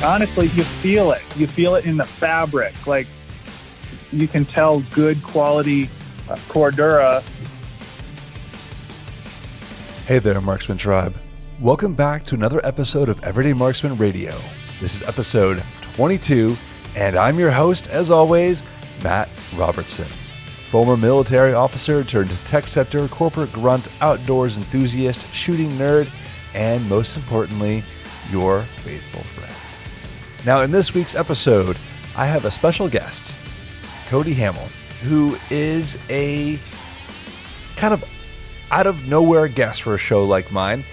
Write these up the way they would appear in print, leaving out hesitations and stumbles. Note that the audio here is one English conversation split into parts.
honestly, you feel it. You feel it in the fabric. Like, you can tell good quality Cordura. Hey there, Marksman Tribe. Welcome back to another episode of Everyday Marksman Radio. This is episode 22, and I'm your host, as always, Matt Robertson. Former military officer turned tech sector, corporate grunt, outdoors enthusiast, shooting nerd, and most importantly, your faithful friend. Now, in this week's episode, I have a special guest, Kody Hamill, who is a kind of out-of-nowhere guest for a show like mine.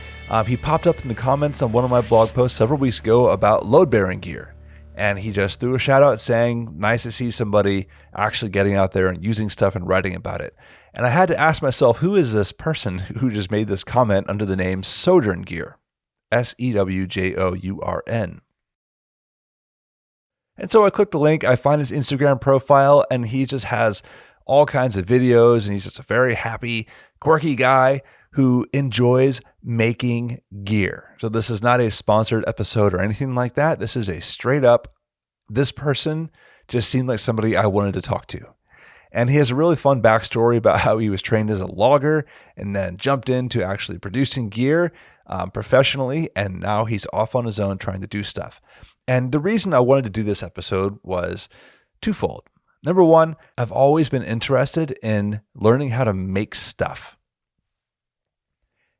He popped up in the comments on one of my blog posts several weeks ago about load-bearing gear, and he just threw a shout-out saying, nice to see somebody actually getting out there and using stuff and writing about it. And I had to ask myself, who is this person who just made this comment under the name Sewjourn Gear? Sewjourn. And so I clicked the link, I find his Instagram profile, and he just has all kinds of videos, and he's just a very happy, quirky guy who enjoys making gear. So this is not a sponsored episode or anything like that. This is a straight up, this person just seemed like somebody I wanted to talk to. And he has a really fun backstory about how he was trained as a logger and then jumped into actually producing gear professionally, and now he's off on his own trying to do stuff. And the reason I wanted to do this episode was twofold. Number one, I've always been interested in learning how to make stuff.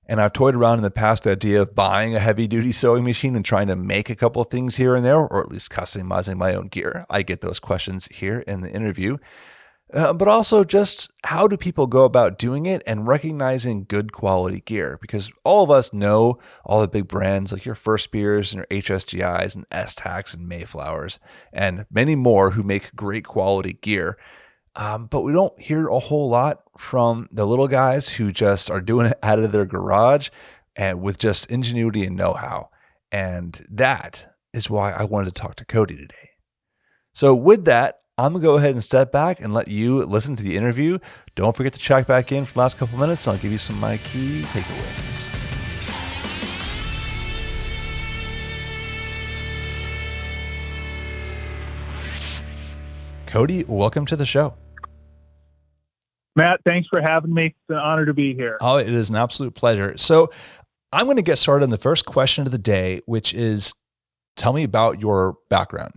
And I've toyed around in the past the idea of buying a heavy-duty sewing machine and trying to make a couple of things here and there, or at least customizing my own gear. I get those questions here in the interview. But also just how do people go about doing it and recognizing good quality gear? Because all of us know all the big brands like your First Spears and your HSGIs and S-Tacs and Mayflowers and many more who make great quality gear. But we don't hear a whole lot from the little guys who just are doing it out of their garage and with just ingenuity and know-how. And that is why I wanted to talk to Kody today. So with that, I'm going to go ahead and step back and let you listen to the interview. Don't forget to check back in for the last couple minutes, and I'll give you some of my key takeaways. Kody, welcome to the show. Matt, thanks for having me. It's an honor to be here. Oh, it is an absolute pleasure. So I'm going to get started on the first question of the day, which is, tell me about your background.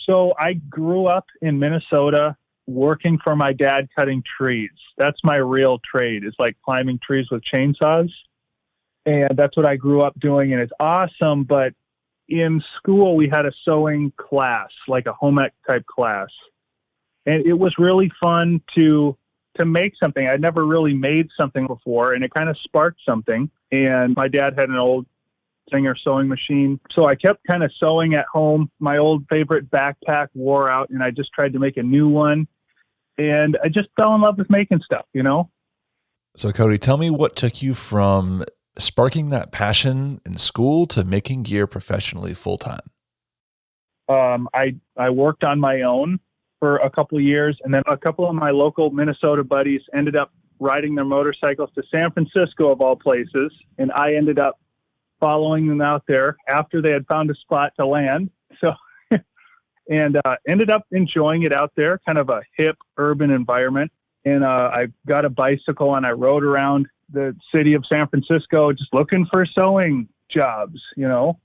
So I grew up in Minnesota working for my dad cutting trees. That's my real trade. It's like climbing trees with chainsaws. And that's what I grew up doing. And it's awesome. But in school, we had a sewing class, like a home ec type class. And it was really fun to make something. I'd never really made something before, and it kind of sparked something. And my dad had an old Singer sewing machine. So I kept kind of sewing at home. My old favorite backpack wore out, and I just tried to make a new one. And I just fell in love with making stuff, you know? So Kody, tell me what took you from sparking that passion in school to making gear professionally full-time. I worked on my own for a couple of years, and then a couple of my local Minnesota buddies ended up riding their motorcycles to San Francisco, of all places, and I ended up following them out there after they had found a spot to land. So, and ended up enjoying it out there, kind of a hip urban environment. And I got a bicycle and I rode around the city of San Francisco just looking for sewing jobs, you know.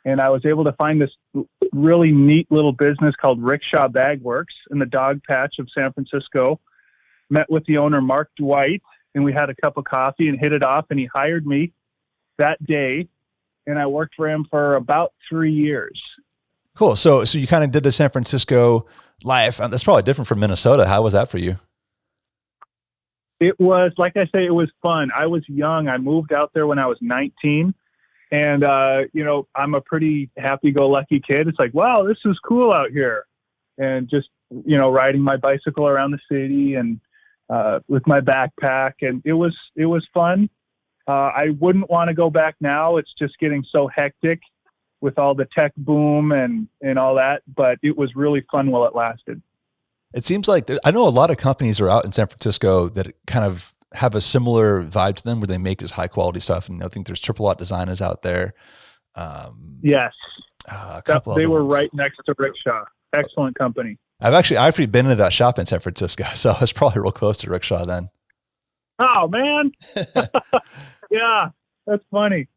And I was able to find this really neat little business called Rickshaw Bag Works in the dog patch of San Francisco. Met with the owner, Mark Dwight, and we had a cup of coffee and hit it off, and he hired me that day. And I worked for him for about 3 years. Cool. So you kind of did the San Francisco life. That's probably different from Minnesota. How was that for you? It was, like I say, it was fun. I was young. I moved out there when I was 19. And, you know, I'm a pretty happy-go-lucky kid. It's like, wow, this is cool out here. And just, you know, riding my bicycle around the city and with my backpack. And it was fun. I wouldn't want to go back now. It's just getting so hectic with all the tech boom and all that. But it was really fun while it lasted. It seems like I know a lot of companies are out in San Francisco that kind of have a similar vibe to them where they make this high quality stuff. And I think there's Triple Lot designers out there. Yes. A couple They other were ones. right next to Rickshaw. Excellent company. I've actually been into that shop in San Francisco, so I was probably real close to Rickshaw then. Oh man. Yeah, that's funny.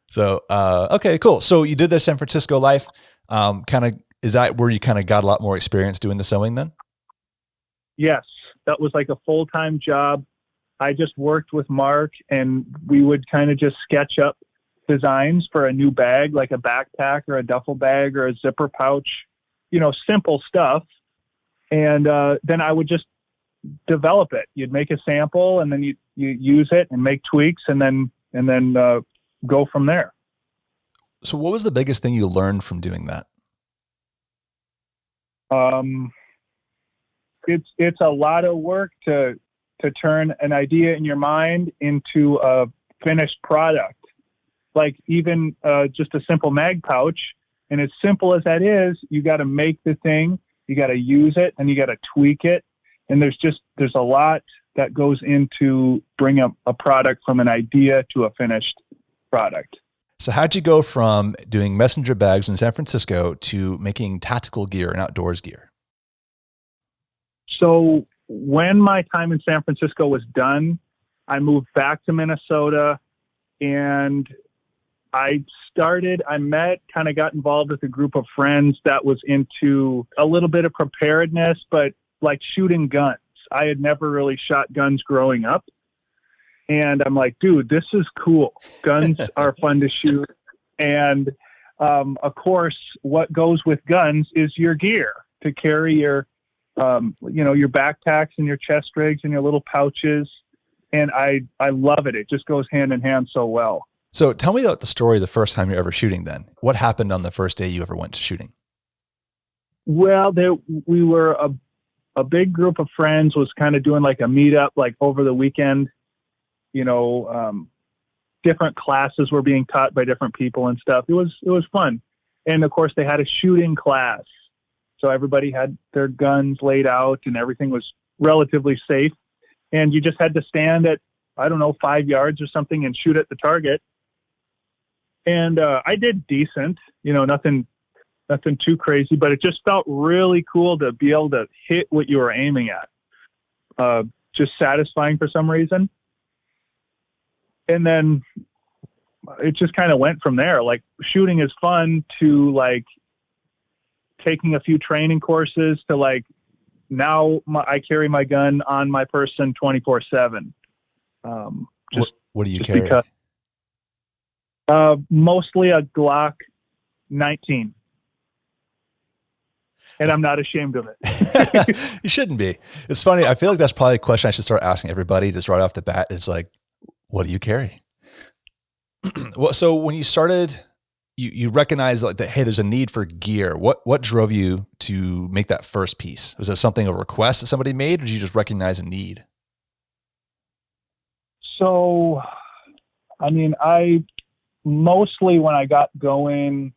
So, okay, cool. So you did the San Francisco life. Is that where you kind of got a lot more experience doing the sewing then? Yes, that was like a full-time job. I just worked with Mark, and we would kind of just sketch up designs for a new bag, like a backpack or a duffel bag or a zipper pouch, simple stuff. And then I would just develop it. You'd make a sample, and then you use it and make tweaks, and then go from there. So what was the biggest thing you learned from doing that? It's a lot of work to turn an idea in your mind into a finished product. Like even just a simple mag pouch, and as simple as that is, you got to make the thing, you got to use it, and you got to tweak it. And there's a lot that goes into bring up a product from an idea to a finished product. So how'd you go from doing messenger bags in San Francisco to making tactical gear and outdoors gear? So when my time in San Francisco was done, I moved back to Minnesota, and I kind of got involved with a group of friends that was into a little bit of preparedness, but like shooting guns. I had never really shot guns growing up. And I'm like, dude, this is cool. Guns are fun to shoot. And of course, what goes with guns is your gear to carry your backpacks and your chest rigs and your little pouches. And I love it. It just goes hand in hand so well. So tell me about the story the first time you're ever shooting then. What happened on the first day you ever went to shooting? Well, we were a big group of friends was kind of doing like a meetup, like over the weekend, different classes were being taught by different people and stuff. It was fun. And of course they had a shooting class. So everybody had their guns laid out and everything was relatively safe. And you just had to stand at, 5 yards or something and shoot at the target. And I did decent, nothing too crazy, but it just felt really cool to be able to hit what you were aiming at. Just satisfying for some reason. And then it just kind of went from there. Like shooting is fun to like taking a few training courses to like now I carry my gun on my person 24/7. What do you carry? Because, mostly a Glock 19. And I'm not ashamed of it. You shouldn't be. It's funny. I feel like that's probably a question I should start asking everybody just right off the bat. It's like, what do you carry? Well, so when you started, you recognized like that, hey, there's a need for gear. What drove you to make that first piece? Was it something, a request that somebody made, or did you just recognize a need? So, I mostly when I got going,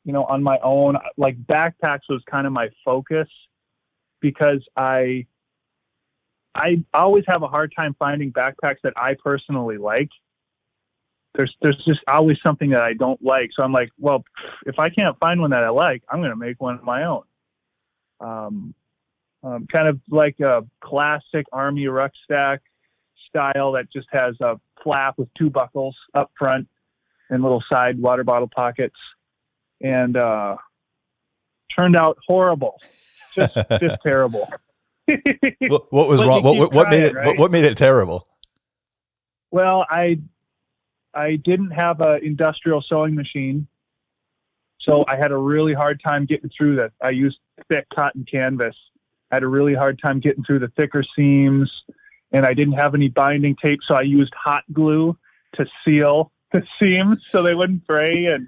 on my own, like backpacks was kind of my focus because I always have a hard time finding backpacks that I personally like. There's just always something that I don't like. So I'm like, well, if I can't find one that I like, I'm going to make one of my own. Kind of like a classic Army rucksack style that just has a flap with two buckles up front and little side water bottle pockets. And turned out horrible, just terrible. What was wrong? What made it terrible? Well, I didn't have an industrial sewing machine, so I had a really hard time getting through that. I used thick cotton canvas. I had a really hard time getting through the thicker seams, and I didn't have any binding tape, so I used hot glue to seal the seams so they wouldn't fray. And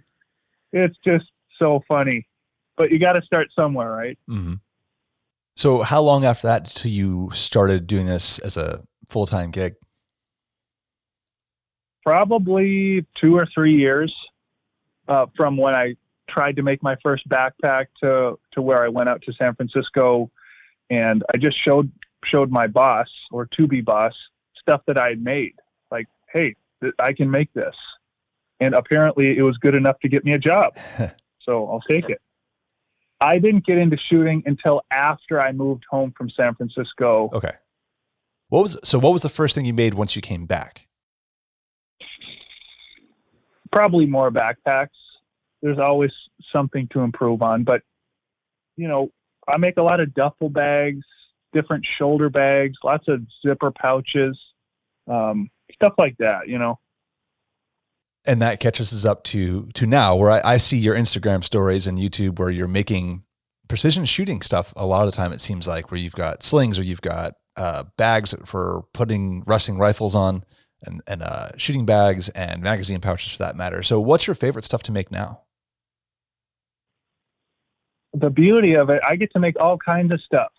it's just so funny, but you got to start somewhere, right? Mm-hmm. So how long after that till you started doing this as a full-time gig? Probably 2 or 3 years from when I tried to make my first backpack to where I went out to San Francisco, and I just showed my boss or to-be boss stuff that I had made. Like, hey, I can make this. and apparently it was good enough to get me a job. So I'll take it. I didn't get into shooting until after I moved home from San Francisco. Okay. What was the first thing you made once you came back? Probably more backpacks. There's always something to improve on, but I make a lot of duffel bags, different shoulder bags, lots of zipper pouches, stuff like that, And that catches us up to now, where I see your Instagram stories and YouTube where you're making precision shooting stuff. A lot of the time it seems like, where you've got slings or you've got bags for putting resting rifles on, and shooting bags and magazine pouches for that matter. So what's your favorite stuff to make now? The beauty of it, I get to make all kinds of stuff.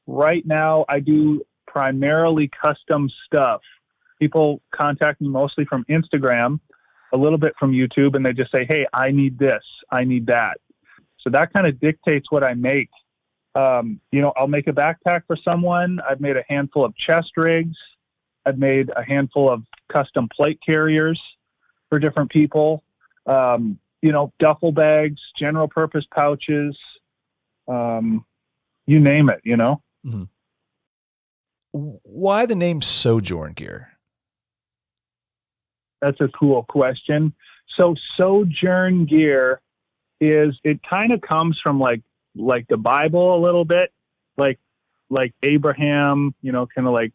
Right now, I do primarily custom stuff. People contact me mostly from Instagram, a little bit from YouTube, and they just say, hey, I need this, I need that. So that kind of dictates what I make. I'll make a backpack for someone. I've made a handful of chest rigs. I've made a handful of custom plate carriers for different people. Duffel bags, general purpose pouches, you name it, Mm-hmm. Why the name Sewjourn Gear? That's a cool question. So Sewjourn Gear it kind of comes from like the Bible a little bit, like Abraham, kind of like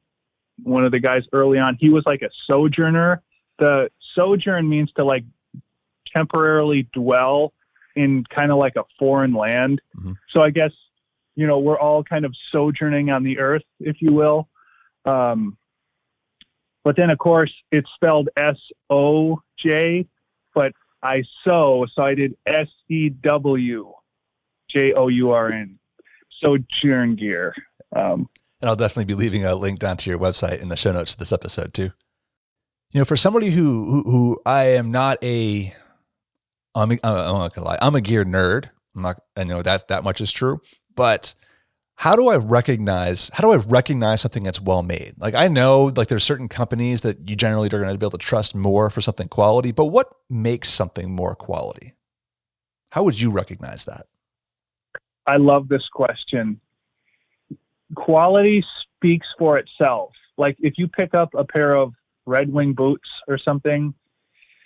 one of the guys early on, he was like a sojourner. The sojourn means to like temporarily dwell in kind of like a foreign land. Mm-hmm. So I guess, we're all kind of sojourning on the earth, if you will. But then of course it's spelled S-O-J, but I so I did S-E-W-J-O-U-R-N. Sewjourn Gear. And I'll definitely be leaving a link down to your website in the show notes of this episode too. For somebody who I am not I'm not gonna lie, I'm a gear nerd. I know that much is true, but how do I recognize something that's well made? Like, I know like there's certain companies that you generally are going to be able to trust more for something quality, but what makes something more quality? How would you recognize that? I love this question. Quality speaks for itself. Like if you pick up a pair of Red Wing boots or something,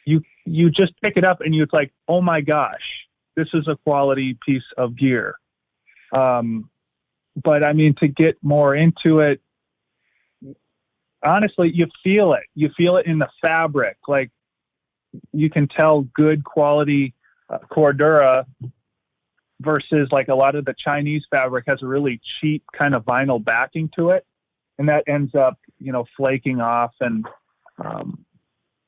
you just pick it up and it's like, oh my gosh, this is a quality piece of gear. But I mean, to get more into it, honestly, you feel it. You feel it in the fabric. Like you can tell good quality Cordura versus like a lot of the Chinese fabric has a really cheap kind of vinyl backing to it. And that ends up, flaking off, and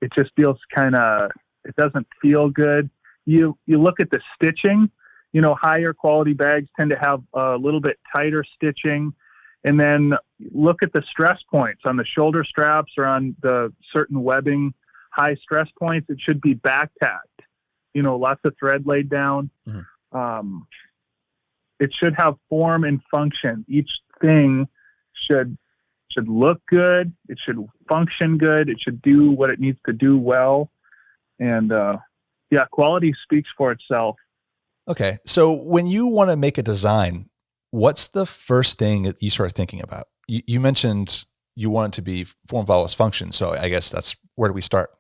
it just feels it doesn't feel good. You look at the stitching, higher quality bags tend to have a little bit tighter stitching. And then look at the stress points on the shoulder straps or on the certain webbing, high stress points. It should be back-tacked, lots of thread laid down. Mm-hmm. It should have form and function. Each thing should look good. It should function good. It should do what it needs to do well. And quality speaks for itself. Okay. So when you want to make a design, what's the first thing that you start thinking about? You mentioned you want it to be form follows function. So I guess that's where do we start?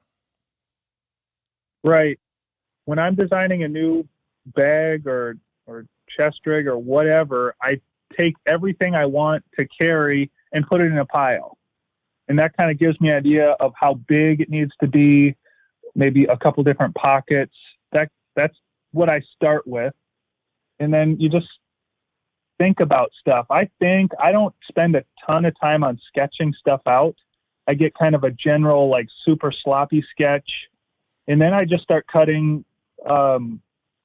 Right. When I'm designing a new bag or chest rig or whatever, I take everything I want to carry and put it in a pile. And that kind of gives me an idea of how big it needs to be, maybe a couple different pockets. That's what I start with. And then you just think about stuff. I don't spend a ton of time on sketching stuff out. I get kind of a general, like super sloppy sketch. And then I just start cutting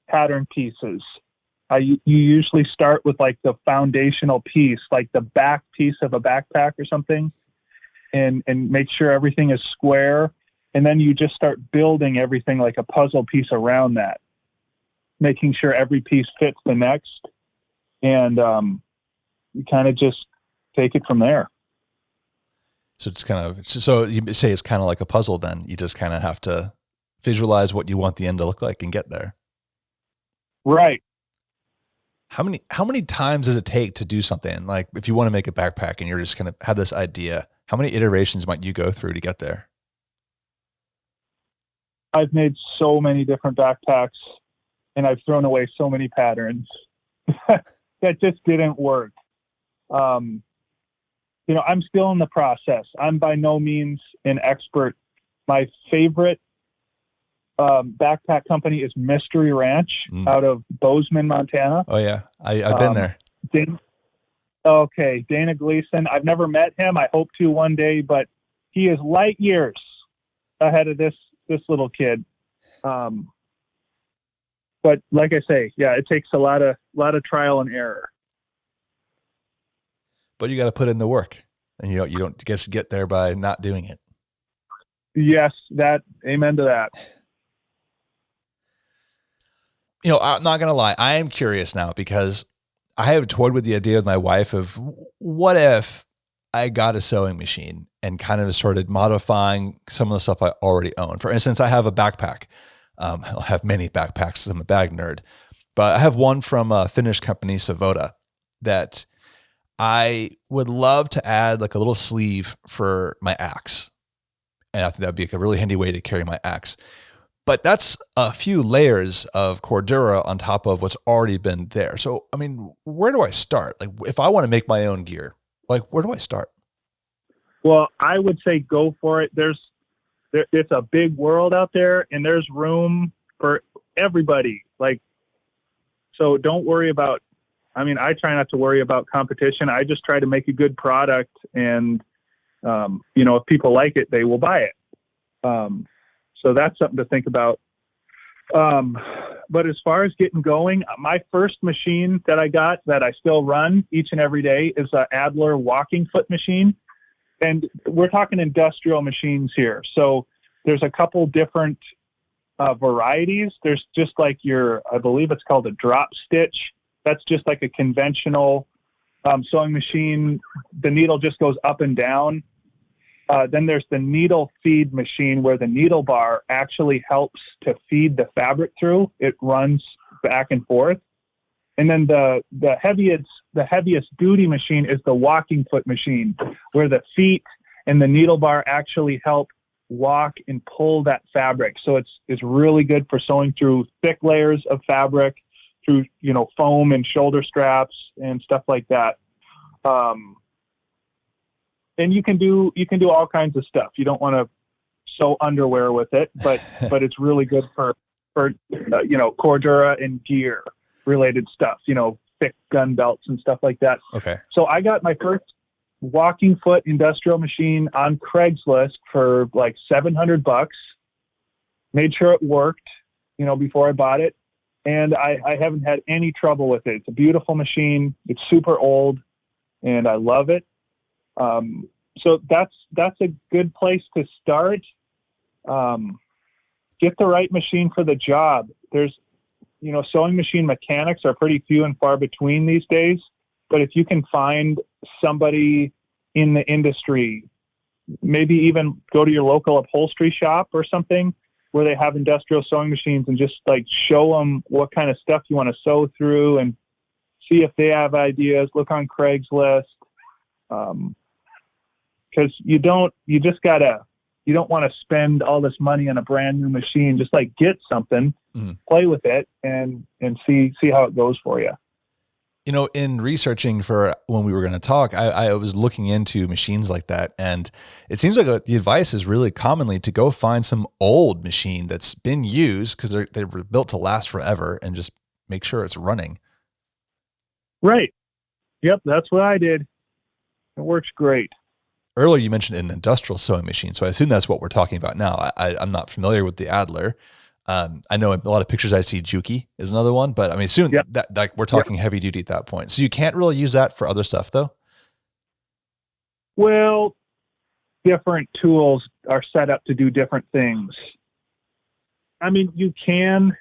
pattern pieces. You usually start with like the foundational piece, like the back piece of a backpack or something, and make sure everything is square. And then you just start building everything like a puzzle piece around that, making sure every piece fits the next. And you kind of just take it from there. So it's so you say it's kind of like a puzzle then. You just kind of have to visualize what you want the end to look like and get there. Right. How many times does it take to do something? Like if you want to make a backpack and you're just going to have this idea, how many iterations might you go through to get there? I've made so many different backpacks and I've thrown away so many patterns that just didn't work. I'm still in the process. I'm by no means an expert. My favorite backpack company is Mystery Ranch out of Bozeman, Montana. Oh yeah. I've been there. Dana Gleason. I've never met him. I hope to one day, but he is light years ahead of this little kid. But like I say, yeah, it takes a lot of trial and error. But you got to put in the work, and you don't just get there by not doing it. Yes, amen to that. I'm not going to lie. I am curious now because I have toyed with the idea with my wife of what if I got a sewing machine and kind of started modifying some of the stuff I already own. For instance, I have a backpack. I'll have many backpacks. I'm a bag nerd, but I have one from a Finnish company, Sewjourn, that I would love to add like a little sleeve for my axe. And I think that'd be like a really handy way to carry my axe. But that's a few layers of cordura on top of what's already been there. So, I mean, where do I start? Like if I want to make my own gear, like where do I start? Well, I would say go for it. It's a big world out there and there's room for everybody. So don't worry about, I try not to worry about competition. I just try to make a good product and, if people like it, they will buy it. So that's something to think about. But as far as getting going, my first machine that I got that I still run each and every day is an Adler walking foot machine. And we're talking industrial machines here. So there's a couple different varieties. There's just like I believe it's called a drop stitch. That's just like a conventional sewing machine. The needle just goes up and down. Then there's the needle feed machine where the needle bar actually helps to feed the fabric through. It runs back and forth. And then the heaviest duty machine is the walking foot machine where the feet and the needle bar actually help walk and pull that fabric. So it's really good for sewing through thick layers of fabric, through, foam and shoulder straps and stuff like that. And you can do all kinds of stuff. You don't want to sew underwear with it, but it's really good for cordura and gear related stuff, thick gun belts and stuff like that. Okay. So I got my first walking foot industrial machine on Craigslist for like $700. Made sure it worked, before I bought it. And I haven't had any trouble with it. It's a beautiful machine. It's super old and I love it. So that's a good place to start. Get the right machine for the job. There's, sewing machine mechanics are pretty few and far between these days, but if you can find somebody in the industry, maybe even go to your local upholstery shop or something where they have industrial sewing machines and just like show them what kind of stuff you want to sew through and see if they have ideas. Look on Craigslist. Because you don't want to spend all this money on a brand new machine. Just like get something, play with it, and see how it goes for you. In researching for when we were going to talk, I was looking into machines like that, and it seems like the advice is really commonly to go find some old machine that's been used because they were built to last forever, and just make sure it's running. Right. Yep, that's what I did. It works great. Earlier, you mentioned an industrial sewing machine, so I assume that's what we're talking about now. I'm not familiar with the Adler. I know a lot of pictures I see Juki is another one, but soon that like we're talking heavy duty at that point. So you can't really use that for other stuff though? Well, different tools are set up to do different things. You can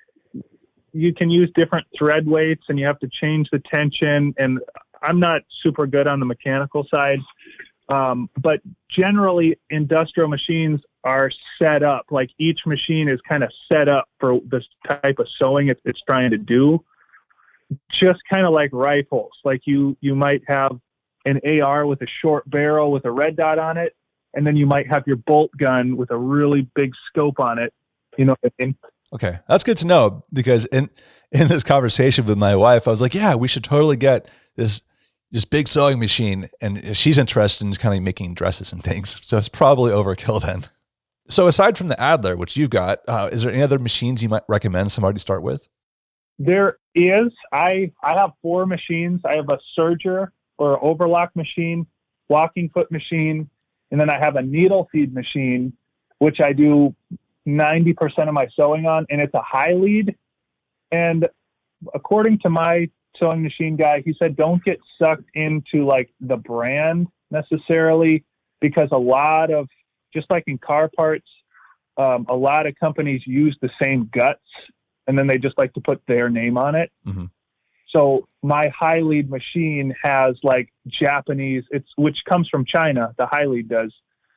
use different thread weights and you have to change the tension, and I'm not super good on the mechanical side. But generally industrial machines are set up. Like each machine is kind of set up for this type of sewing it's trying to do. Just kind of like rifles. Like you might have an AR with a short barrel with a red dot on it, and then you might have your bolt gun with a really big scope on it. You know what I mean? Okay. That's good to know, because in this conversation with my wife, I was like, yeah, we should totally get this big sewing machine. And she's interested in kind of making dresses and things. So it's probably overkill then. So aside from the Adler, which you've got, is there any other machines you might recommend somebody to start with? There is. I have 4 machines. I have a serger or overlock machine, walking foot machine, and then I have a needle feed machine, which I do 90% of my sewing on, and it's a high lead. And according to my sewing machine guy, he said don't get sucked into like the brand necessarily, because a lot of, just like in car parts, a lot of companies use the same guts, and then they just like to put their name on it. Mm-hmm. So my high lead machine has like Japanese, which comes from China, the high lead does,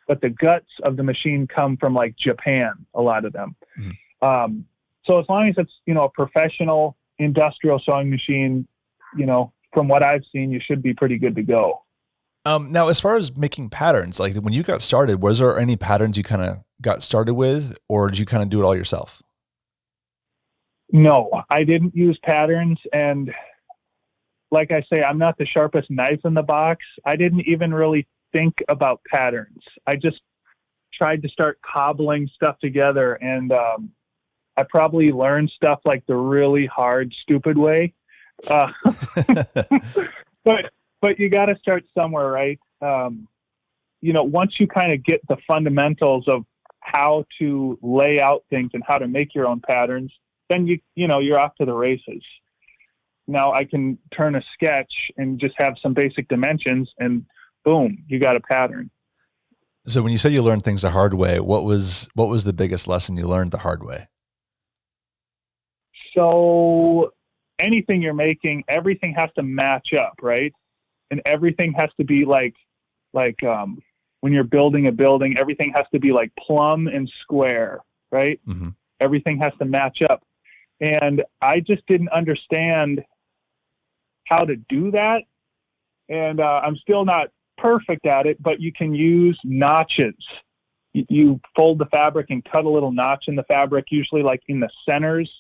but the guts of the machine come from like Japan, a lot of them. Mm-hmm. So as long as it's, a professional industrial sewing machine, from what I've seen, you should be pretty good to go. Now, as far as making patterns, like when you got started, was there any patterns you kind of got started with, or did you kind of do it all yourself? No, I didn't use patterns. And like I say, I'm not the sharpest knife in the box. I didn't even really think about patterns. I just tried to start cobbling stuff together. And I probably learned stuff like the really hard, stupid way. But you got to start somewhere, right? Once you kind of get the fundamentals of how to lay out things and how to make your own patterns, then you're off to the races. Now I can turn a sketch and just have some basic dimensions, and boom, you got a pattern. So when you say you learned things the hard way, what was the biggest lesson you learned the hard way? So anything you're making, everything has to match up, right? And everything has to be like when you're building a building, everything has to be like plumb and square, right? Mm-hmm. Everything has to match up. And I just didn't understand how to do that. And I'm still not perfect at it, but you can use notches. You fold the fabric and cut a little notch in the fabric, usually like in the centers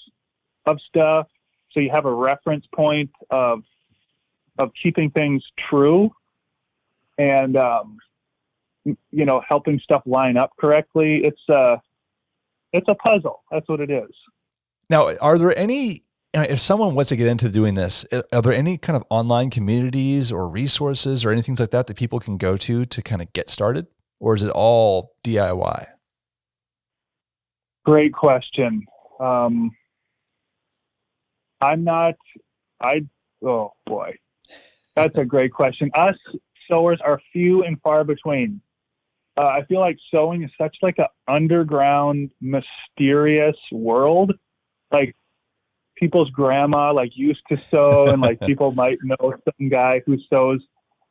of stuff. So you have a reference point of keeping things true and, helping stuff line up correctly. It's a puzzle. That's what it is. Now, are there any, if someone wants to get into doing this, are there any kind of online communities or resources or anything like that people can go to kind of get started? Or is it all DIY? Great question. Oh boy, that's a great question. Us sewers are few and far between. I feel like sewing is such like an underground, mysterious world. Like people's grandma used to sew, and people might know some guy who sews,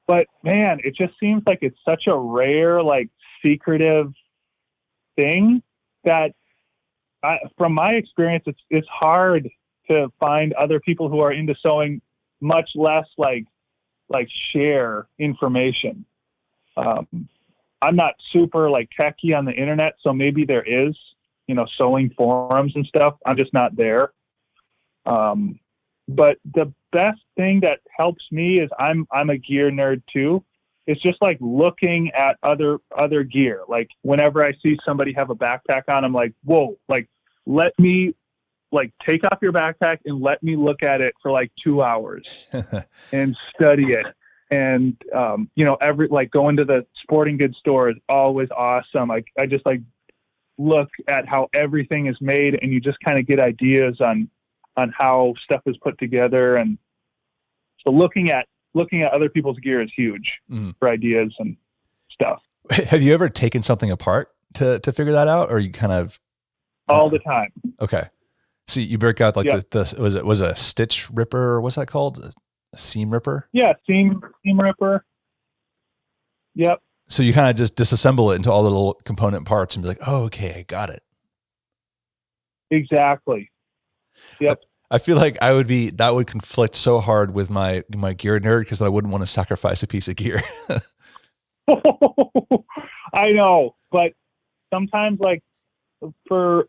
but man, it just seems like it's such a rare, secretive thing that from my experience, it's hard to find other people who are into sewing, much less share information. I'm not super techie on the internet, so maybe there is, sewing forums and stuff. I'm just not there. But the best thing that helps me is I'm a gear nerd too. It's just looking at other gear. Whenever I see somebody have a backpack on, I'm like, whoa, let me take off your backpack and let me look at it for 2 hours and study it. And, going to the sporting goods store is always awesome. I just look at how everything is made, and you just kind of get ideas on how stuff is put together. And so looking at other people's gear is huge for ideas and stuff. Have you ever taken something apart to figure that out, or you kind of all the time? Okay. So you break out was it a stitch ripper, or what's that called? A seam ripper? Yeah. Seam ripper. Yep. So you kind of just disassemble it into all the little component parts and be like, oh, okay, I got it. Exactly. Yep. I feel like that would conflict so hard with my gear nerd, because I wouldn't want to sacrifice a piece of gear. I know, but sometimes like for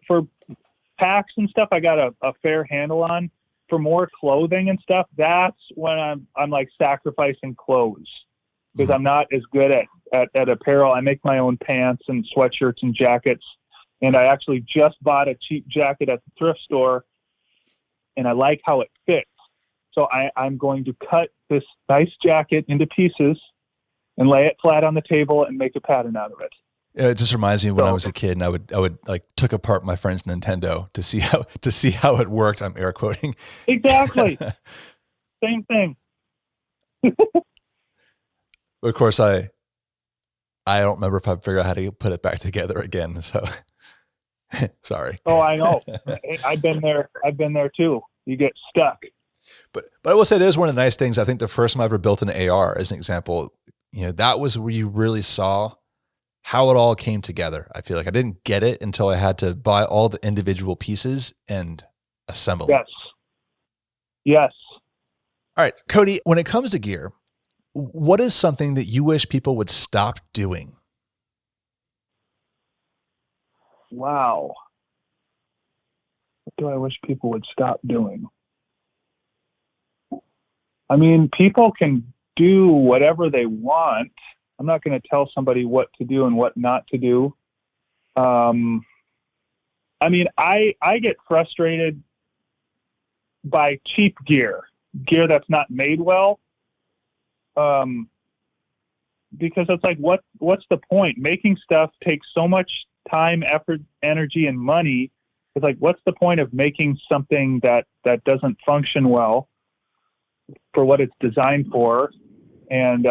packs and stuff, I got a fair handle on. For more clothing and stuff, that's when I'm like sacrificing clothes, because I'm not as good at apparel. I make my own pants and sweatshirts and jackets. And I actually just bought a cheap jacket at the thrift store, and I like how it fits. So I'm going to cut this nice jacket into pieces and lay it flat on the table and make a pattern out of it. It just reminds me of when I was a kid, and I would like took apart my friend's Nintendo to see how it worked. I'm air quoting. Exactly. Same thing. Of course, I don't remember if I figured out how to put it back together again. So sorry. Oh, I know. I've been there too. You get stuck. But I will say it is one of the nice things. I think the first time I ever built an AR, as an example, that was where you really saw how it all came together. I feel like I didn't get it until I had to buy all the individual pieces and assemble it. Yes. All right, Kody, when it comes to gear, what is something that you wish people would stop doing? Wow. What do I wish people would stop doing? I mean, people can do whatever they want. I'm not going to tell somebody what to do and what not to do. I mean, I get frustrated by cheap gear that's not made well. Because it's like, what's the point? Making stuff takes so much time, effort, energy, and money. It's like, what's the point of making something that doesn't function well for what it's designed for? And,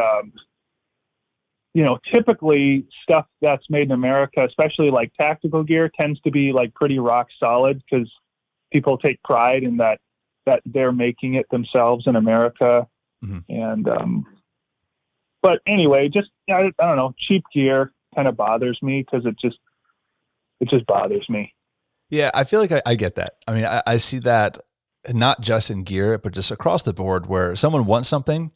typically stuff that's made in America, especially like tactical gear, tends to be like pretty rock solid, because people take pride in that they're making it themselves in America. Mm-hmm. And, but anyway, just, I don't know, cheap gear kind of bothers me, because it just bothers me. Yeah. I feel like I get that. I mean, I see that not just in gear, but just across the board, where someone wants something,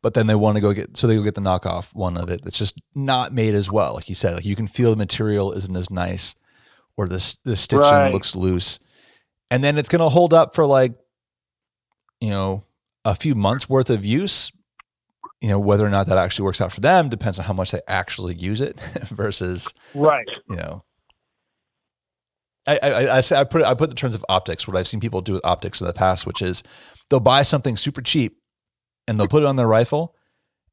but then they want to they go get the knockoff one of it that's just not made as well. Like you said, like you can feel the material isn't as nice, or the stitching looks loose, and then it's going to hold up for like, a few months worth of use. Whether or not that actually works out for them depends on how much they actually use it versus, I put the terms of optics, what I've seen people do with optics in the past, which is they'll buy something super cheap and they'll put it on their rifle.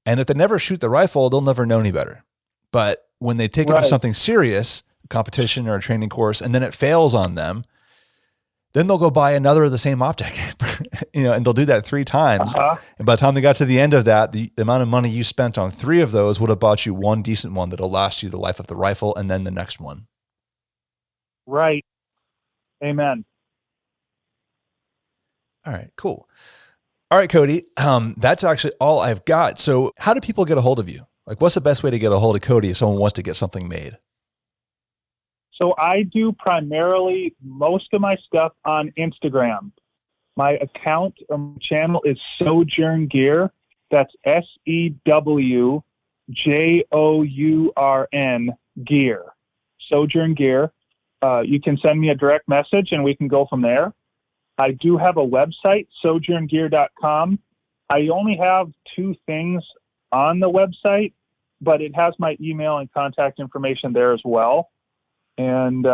And if they never shoot the rifle, they'll never know any better. But when they take it to something serious, a competition or a training course, and then it fails on them, then they'll go buy another of the same optic, and they'll do that 3 times. Uh-huh. And by the time they got to the end of that, the amount of money you spent on 3 of those would have bought you one decent one that'll last you the life of the rifle, and then the next one. Right. Amen. All right, cool. All right, Kody, that's actually all I've got. So how do people get a hold of you? Like, what's the best way to get a hold of Kody if someone wants to get something made? So I do primarily most of my stuff on Instagram. My account or channel is Sewjourn Gear. That's SEWJOURN Gear. Sewjourn Gear. You can send me a direct message and we can go from there. I do have a website, sewjourngear.com. I only have 2 things on the website, but it has my email and contact information there as well. And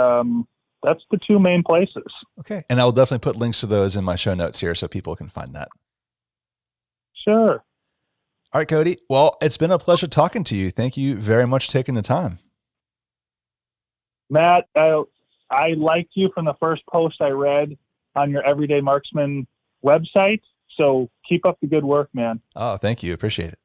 that's the 2 main places. Okay. And I'll definitely put links to those in my show notes here so people can find that. Sure. All right, Kody. Well, it's been a pleasure talking to you. Thank you very much for taking the time. Matt, I liked you from the first post I read on your Everyday Marksman website. So keep up the good work, man. Oh, thank you. Appreciate it.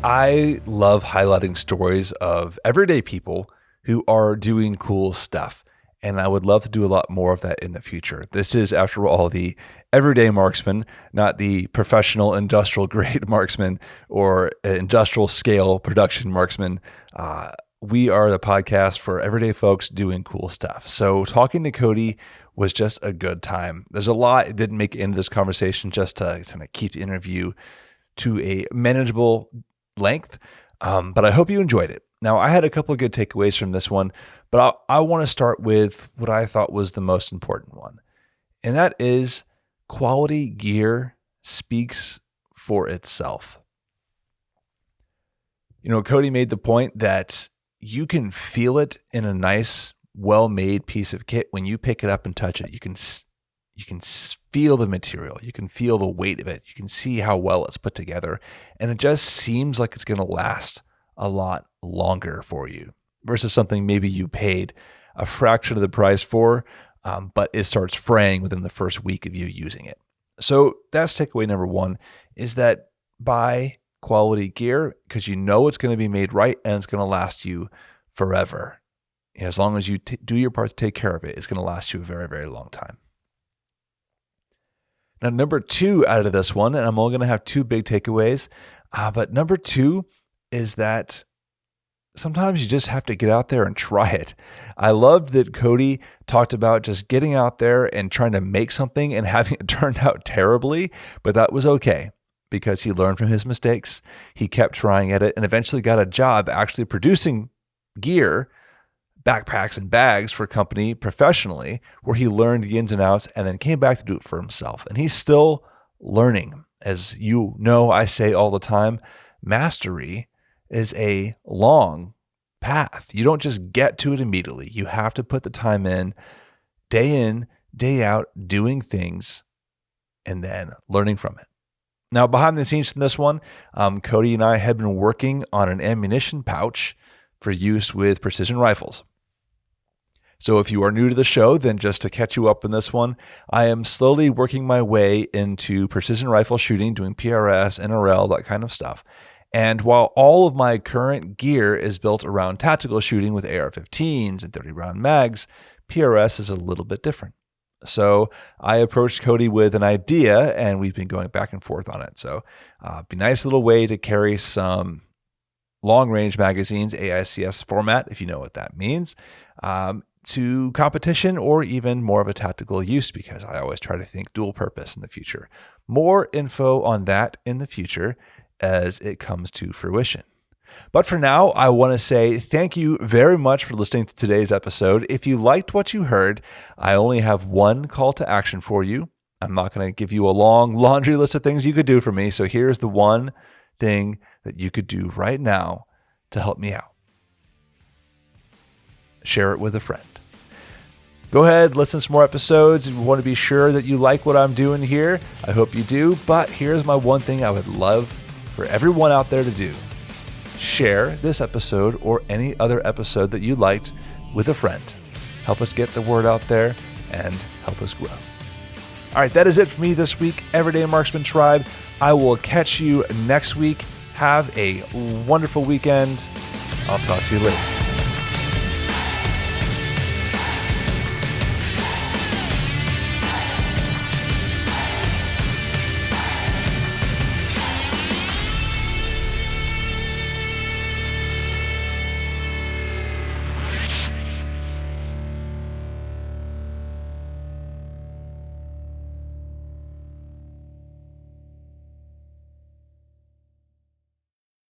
I love highlighting stories of everyday people who are doing cool stuff. And I would love to do a lot more of that in the future. This is, after all, the everyday marksman, not the professional industrial grade marksman or industrial scale production marksman. We are the podcast for everyday folks doing cool stuff. So talking to Kody was just a good time. There's a lot it didn't make it into this conversation, just to kind of keep the interview to a manageable length. But I hope you enjoyed it. Now, I had a couple of good takeaways from this one, but I want to start with what I thought was the most important one. And that is quality gear speaks for itself. Kody made the point that you can feel it in a nice, well-made piece of kit. When you pick it up and touch it, you can feel the material. You can feel the weight of it. You can see how well it's put together. And it just seems like it's going to last a lot longer for you versus something maybe you paid a fraction of the price for, but it starts fraying within the first week of you using it. So that's takeaway number one, is that buy quality gear because you know it's going to be made right and it's going to last you forever. As long as you do your part to take care of it, it's going to last you a very, very long time. Now, number two out of this one, and I'm only going to have two big takeaways, but number two is that sometimes you just have to get out there and try it. I loved that Kody talked about just getting out there and trying to make something and having it turn out terribly, but that was okay because he learned from his mistakes. He kept trying at it and eventually got a job actually producing gear, backpacks and bags for a company professionally, where he learned the ins and outs and then came back to do it for himself. And he's still learning. As you know, I say all the time, mastery is a long path. You don't just get to it immediately. You have to put the time in, day out, doing things, and then learning from it. Now, behind the scenes from this one, Kody and I have been working on an ammunition pouch for use with precision rifles. So if you are new to the show, then just to catch you up in this one, I am slowly working my way into precision rifle shooting, doing PRS, NRL, that kind of stuff. And while all of my current gear is built around tactical shooting with AR-15s and 30-round mags, PRS is a little bit different. So I approached Kody with an idea, and we've been going back and forth on it. So it'd be a nice little way to carry some long-range magazines, AICS format, if you know what that means, to competition or even more of a tactical use, because I always try to think dual purpose in the future. More info on that in the future as it comes to fruition. But for now, I want to say thank you very much for listening to today's episode. If you liked what you heard, I only have one call to action for you. I'm not going to give you a long laundry list of things you could do for me. So here's the one thing that you could do right now to help me out. Share it with a friend. Go ahead, listen to some more episodes if you want to be sure that you like what I'm doing here. I hope you do. But here's my one thing I would love for everyone out there to do. Share this episode or any other episode that you liked with a friend. Help us get the word out there and help us grow. All right, that is it for me this week, Everyday Marksman Tribe. I will catch you next week. Have a wonderful weekend. I'll talk to you later.